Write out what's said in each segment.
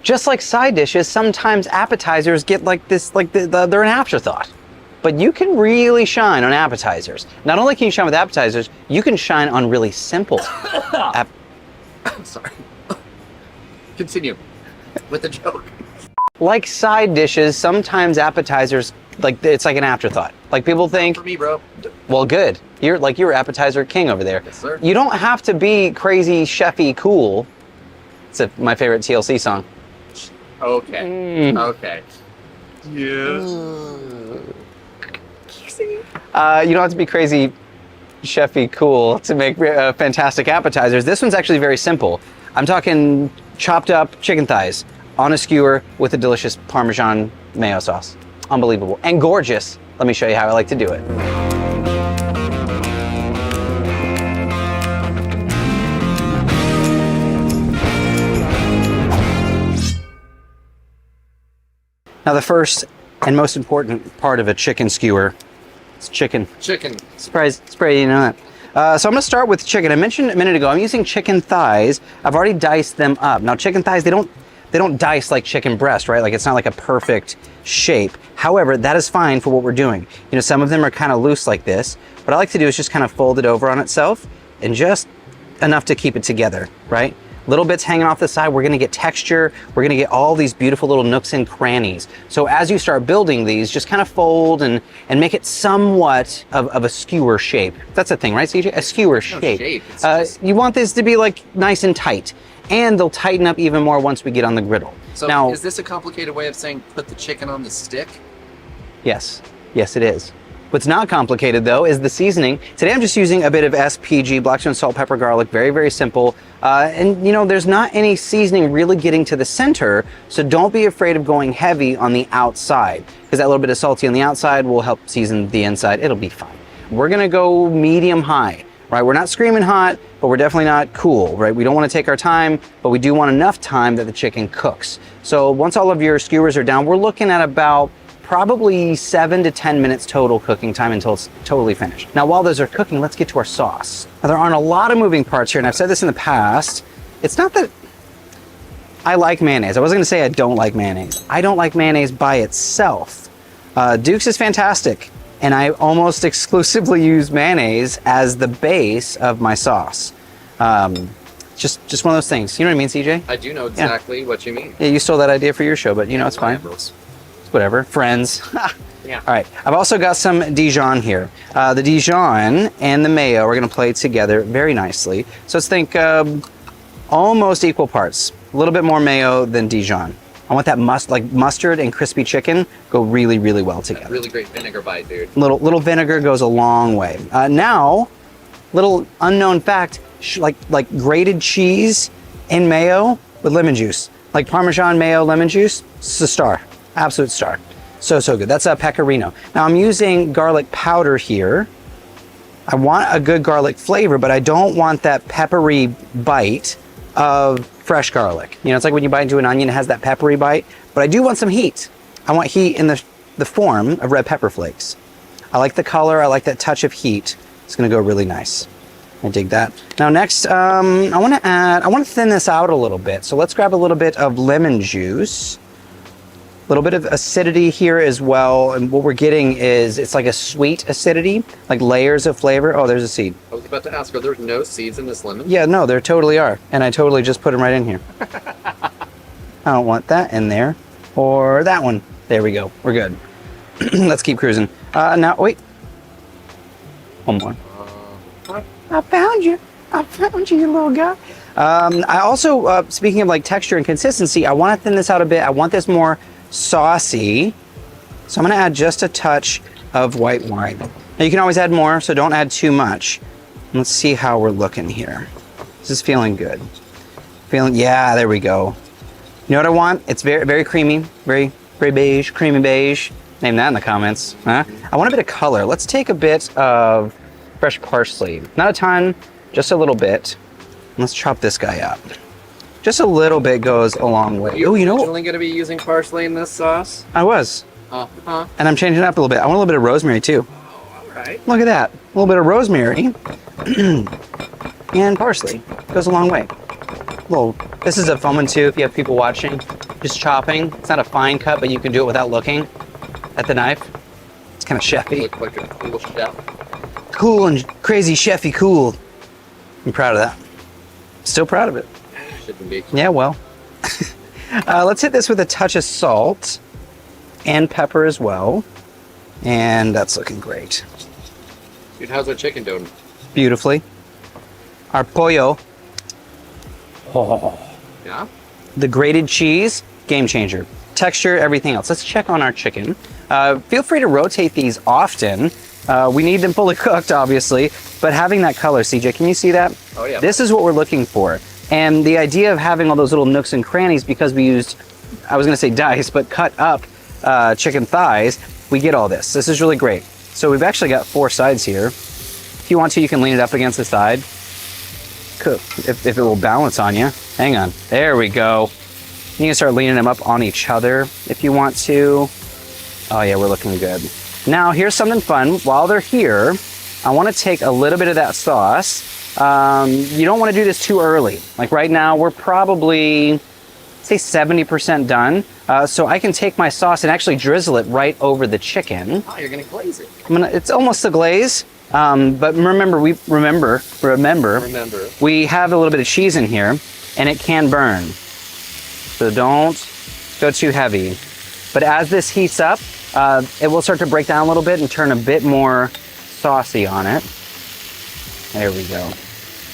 Just like side dishes, sometimes appetizers get like this, like they're an afterthought. But you can really shine on appetizers. Not only can you shine with appetizers, you can shine on really simple Sorry. Continue with the joke. Like side dishes, sometimes appetizers, like it's like an afterthought. Like people think, For me, bro. well, good. You're appetizer king over there. Yes, sir. You don't have to be crazy chefy cool. It's my favorite TLC song. Okay. Okay. Yeah. You don't have to be crazy chefy cool to make fantastic appetizers. This one's actually very simple. I'm talking chopped up chicken thighs on a skewer with a delicious Parmesan mayo sauce. Unbelievable and gorgeous. Let me show you how I like to do it. Now the first and most important part of a chicken skewer is chicken. Chicken. Surprise, you know that. So I'm gonna start with chicken. I mentioned a minute ago, I'm using chicken thighs. I've already diced them up. Now chicken thighs, they don't dice like chicken breast, right? Like it's not like a perfect shape. However, that is fine for what we're doing. You know, some of them are kind of loose like this. What I like to do is just kind of fold it over on itself and just enough to keep it together, right? Little bits hanging off the side, we're gonna get texture, we're gonna get all these beautiful little nooks and crannies. So as you start building these, just kind of fold and make it somewhat of a skewer shape. That's a thing, right, CJ? A skewer shape. You want this to be like nice and tight, and they'll tighten up even more once we get on the griddle. So now, is this a complicated way of saying put the chicken on the stick? Yes, yes it is. What's not complicated though is the seasoning. Today I'm just using a bit of SPG, Blackstone salt, pepper, garlic, very, very simple. And you know, there's not any seasoning really getting to the center, so don't be afraid of going heavy on the outside, because that little bit of salty on the outside will help season the inside. It'll be fine. We're gonna go medium high, right? We're not screaming hot, but we're definitely not cool, right? We don't wanna take our time, but we do want enough time that the chicken cooks. So once all of your skewers are down, we're looking at about probably 7 to 10 minutes total cooking time until it's totally finished. Now, while those are cooking, let's get to our sauce. Now, there aren't a lot of moving parts here, and I've said this in the past. It's not that I like mayonnaise. I wasn't gonna say I don't like mayonnaise. I don't like mayonnaise by itself. Duke's is fantastic, and I almost exclusively use mayonnaise as the base of my sauce. Just one of those things. You know what I mean, CJ? I do know exactly what you mean. Yeah, you stole that idea for your show, but you know, it's fine. Whatever, friends. Yeah. All right, I've also got some Dijon here. The Dijon and the mayo are gonna play together very nicely. So let's think almost equal parts. A little bit more mayo than Dijon. I want that mustard and crispy chicken go really, really well together. Really great vinegar bite, dude. Little vinegar goes a long way. Now, little unknown fact, like grated cheese and mayo with lemon juice. Like Parmesan mayo lemon juice, it's a star. Absolute star. So good. That's a pecorino. Now I'm using garlic powder here. I want a good garlic flavor, but I don't want that peppery bite of fresh garlic. You know, it's like when you bite into an onion, it has that peppery bite, but I do want some heat. I want heat in the form of red pepper flakes. I like the color. I like that touch of heat. It's gonna go really nice. I dig that. Now next, I want to thin this out a little bit. So let's grab a little bit of lemon juice. A little bit of acidity here as well, and what we're getting is, it's like a sweet acidity, like layers of flavor. Oh, there's a seed. I was about to ask, are there no seeds in this lemon? Yeah, no, there totally are, and I totally just put them right in here. I don't want that in there, or that one. There we go, we're good. Let's keep cruising. Now, wait. One more. I found you, you little guy. I also, speaking of like texture and consistency, I want to thin this out a bit. I want this more saucy, so I'm going to add just a touch of white wine. Now you can always add more, so don't add too much. Let's see how we're looking here. This is feeling good. Yeah, there we go. You know what I want? It's very, very creamy, very beige, creamy beige. Name that in the comments. Huh? I want a bit of color. Let's take a bit of fresh parsley. Not a ton, just a little bit. Let's chop this guy up. Just a little bit goes a long way. Oh, you know, originally going to be using parsley in this sauce? I was. And I'm changing it up a little bit. I want a little bit of rosemary too. Oh, all right. Look at that. A little bit of rosemary and parsley. Goes a long way. This is a fun one too if you have people watching. Just chopping. It's not a fine cut, but you can do it without looking at the knife. It's kind of chefy. Look like a cool chef. Cool and crazy chefy cool. I'm proud of that. Still proud of it. Shouldn't be. Yeah, well. Let's hit this with a touch of salt and pepper as well. And that's looking great. Dude, how's our chicken doing? Beautifully. Our pollo. Yeah? The grated cheese, game changer. Texture, everything else. Let's check on our chicken. Feel free to rotate these often. We need them fully cooked, obviously, but having that color, CJ, can you see that? Oh, yeah. This is what we're looking for. And the idea of having all those little nooks and crannies, because we used, I was gonna say dice, but cut up chicken thighs, we get all this. This is really great. So we've actually got 4 sides here. If you want to, you can lean it up against the side. Cook, if it will balance on you. Hang on, there we go. You can start leaning them up on each other if you want to. Oh yeah, we're looking good. Now here's something fun. While they're here, I want to take a little bit of that sauce. You don't want to do this too early. Like right now, we're probably, say 70% done. So I can take my sauce and actually drizzle it right over the chicken. Oh, you're gonna glaze it. It's almost a glaze. But remember, we have a little bit of cheese in here and it can burn. So don't go too heavy. But as this heats up, it will start to break down a little bit and turn a bit more saucy on it. There we go.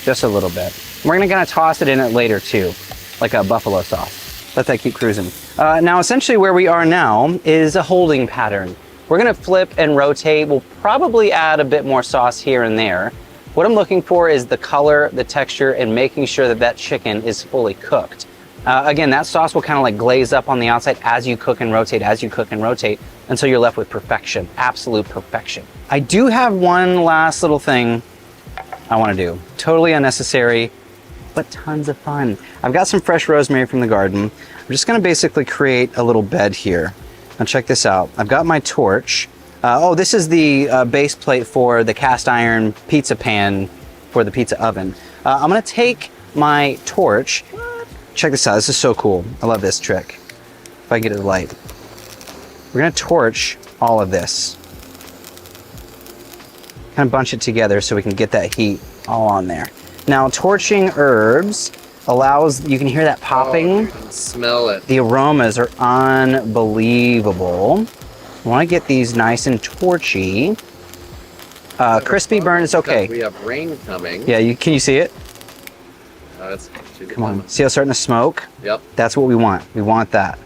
Just a little bit. We're gonna toss it in it later too, like a buffalo sauce. Let that keep cruising. Now, essentially where we are now is a holding pattern. We're gonna flip and rotate. We'll probably add a bit more sauce here and there. What I'm looking for is the color, the texture, and making sure that that chicken is fully cooked. Again, that sauce will kind of like glaze up on the outside as you cook and rotate, until you're left with perfection, absolute perfection. I do have one last little thing I wanna do. Totally unnecessary, but tons of fun. I've got some fresh rosemary from the garden. I'm just gonna basically create a little bed here. Now check this out. I've got my torch. This is the base plate for the cast iron pizza pan for the pizza oven. I'm gonna take my torch. Check this out, this is so cool. I love this trick. If I get it light. We're gonna torch all of this. Kind of bunch it together so we can get that heat all on there. Now torching herbs allows, you can hear that popping. Oh, you can smell it. The aromas are unbelievable. I want to get these nice and torchy. Crispy burn is okay. We have rain coming. Yeah, can you see it? Come on. See how it's starting to smoke? Yep. That's what we want. We want that.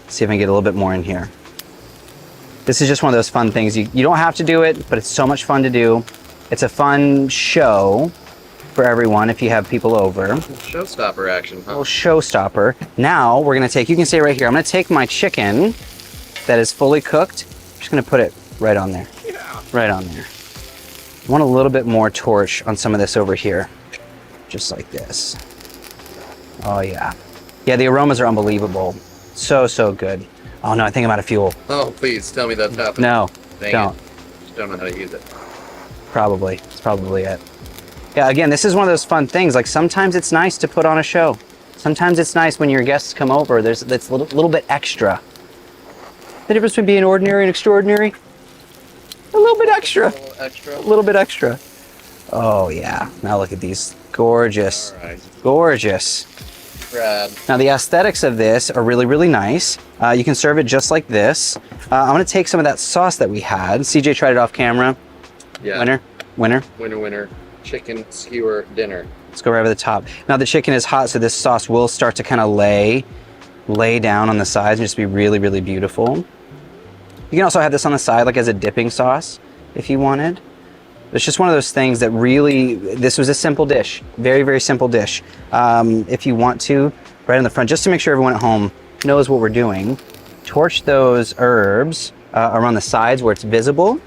See if I can get a little bit more in here. This is just one of those fun things. You don't have to do it, but it's so much fun to do. It's a fun show for everyone if you have people over. Showstopper action, huh? A little showstopper. Now we're gonna take, you can stay right here. I'm gonna take my chicken that is fully cooked. I'm just gonna put it right on there. Yeah. Right on there. I want a little bit more torch on some of this over here. Just like this. Oh yeah. Yeah, the aromas are unbelievable. So, so good. Oh no, I think I'm out of fuel. Oh, please tell me that's happening. No, don't. Just don't know how to use it. Probably. It's probably it. Yeah, again, this is one of those fun things. Like sometimes it's nice to put on a show. Sometimes it's nice when your guests come over. That's a little bit extra. The difference between being ordinary and extraordinary? A little bit extra. A little extra. A little bit extra. Oh yeah. Now look at these. Gorgeous. All right. Gorgeous. Brad. Now the aesthetics of this are really, really nice. You can serve it just like this. I'm gonna take some of that sauce that we had. CJ tried it off camera. Yeah. Winner. Winner. Chicken skewer dinner. Let's go right over the top. Now the chicken is hot, so this sauce will start to kind of lay down on the sides and just be really, really beautiful. You can also have this on the side like as a dipping sauce if you wanted. It's just one of those things that really, this was a simple dish. Very, very simple dish. If you want to, right in the front, just to make sure everyone at home knows what we're doing, torch those herbs around the sides where it's visible.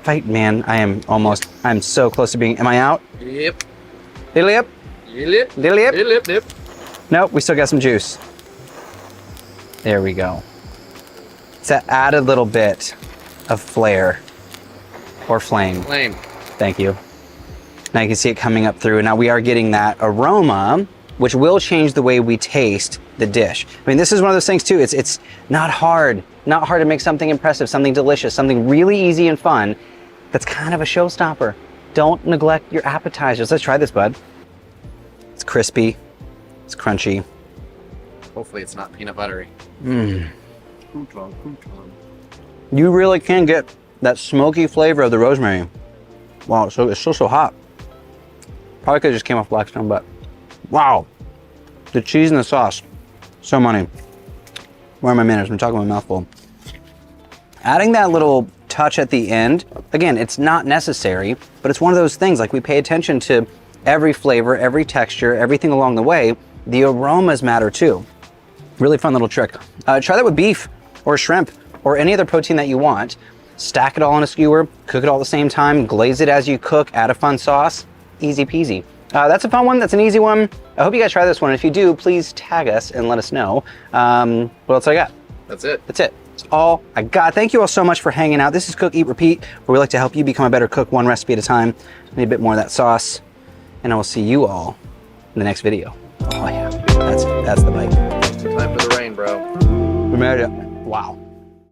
I'm so close to being, am I out? Yep. Little yip? Little yip? Nope, we still got some juice. There we go. It's that added little bit of flair or flame. Flame. Thank you. Now you can see it coming up through. Now we are getting that aroma which will change the way we taste the dish. I mean, this is one of those things too. It's not hard to make something impressive, something delicious, something really easy and fun. That's kind of a showstopper. Don't neglect your appetizers. Let's try this, bud. It's crispy, it's crunchy. Hopefully it's not peanut buttery. You really can get that smoky flavor of the rosemary. Wow, so it's still so hot. Probably could have just came off Blackstone, but wow. The cheese and the sauce, so money. Where are my manners? I'm talking my mouthful. Adding that little touch at the end, again, it's not necessary, but it's one of those things, like we pay attention to every flavor, every texture, everything along the way. The aromas matter too. Really fun little trick. Try that with beef or shrimp or any other protein that you want. Stack it all on a skewer, cook it all at the same time, glaze it as you cook, add a fun sauce, easy peasy. That's a fun one, that's an easy one. I hope you guys try this one. If you do, please tag us and let us know. What else I got? That's it. That's it. That's all I got. Thank you all so much for hanging out. This is Cook, Eat, Repeat, where we like to help you become a better cook one recipe at a time. Need a bit more of that sauce. And I will see you all in the next video. Oh yeah, that's the bite. Time for the rain, bro. We made it. Wow.